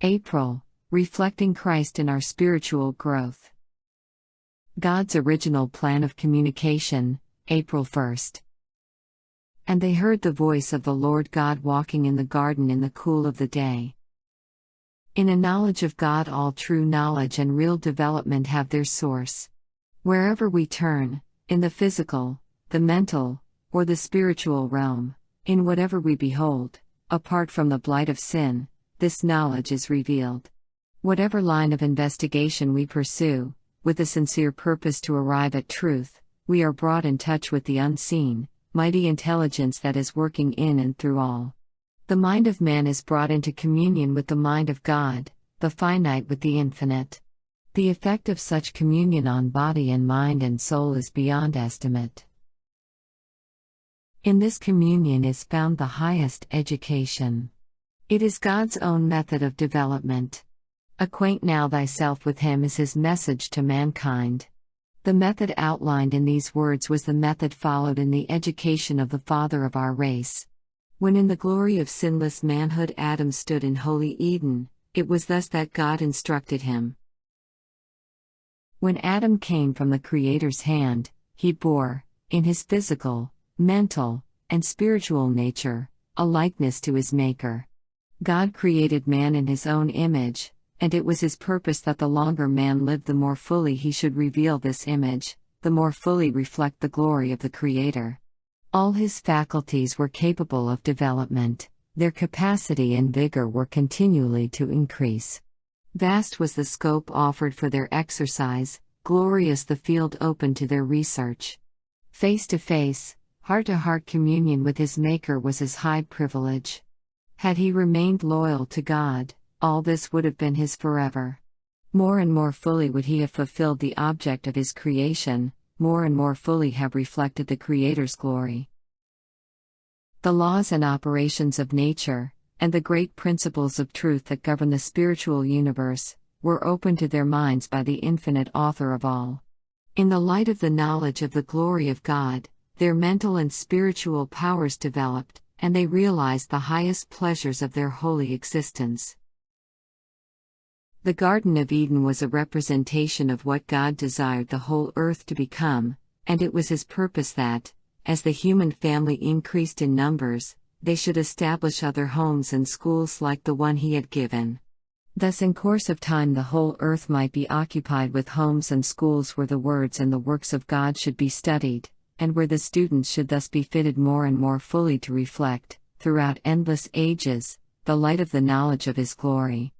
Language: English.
April, reflecting Christ in our spiritual growth. God's original plan of communication, April 1st. And they heard the voice of the Lord God walking in the garden in the cool of the day. In a knowledge of God, all true knowledge and real development have their source. Wherever we turn, in the physical, the mental, or the spiritual realm, in whatever we behold, apart from the blight of sin, this knowledge is revealed. Whatever line of investigation we pursue, with a sincere purpose to arrive at truth, we are brought in touch with the unseen, mighty intelligence that is working in and through all. The mind of man is brought into communion with the mind of God, the finite with the infinite. The effect of such communion on body and mind and soul is beyond estimate. In this communion is found the highest education. It is God's own method of development. Acquaint now thyself with Him is His message to mankind. The method outlined in these words was the method followed in the education of the father of our race. When in the glory of sinless manhood Adam stood in holy Eden, it was thus that God instructed him. When Adam came from the Creator's hand, he bore, in his physical, mental, and spiritual nature, a likeness to his Maker. God created man in His own image, and it was His purpose that the longer man lived, the more fully he should reveal this image, the more fully reflect the glory of the Creator. All his faculties were capable of development, their capacity and vigor were continually to increase. Vast was the scope offered for their exercise, glorious the field open to their research. Face-to-face, heart-to-heart communion with his Maker was his high privilege. Had he remained loyal to God, all this would have been his forever. More and more fully would he have fulfilled the object of his creation, more and more fully have reflected the Creator's glory. The laws and operations of nature, and the great principles of truth that govern the spiritual universe, were opened to their minds by the infinite Author of all. In the light of the knowledge of the glory of God, their mental and spiritual powers developed, and they realized the highest pleasures of their holy existence. The Garden of Eden was a representation of what God desired the whole earth to become, and it was His purpose that, as the human family increased in numbers, they should establish other homes and schools like the one He had given. Thus in course of time the whole earth might be occupied with homes and schools where the words and the works of God should be studied, and where the students should thus be fitted more and more fully to reflect, throughout endless ages, the light of the knowledge of His glory.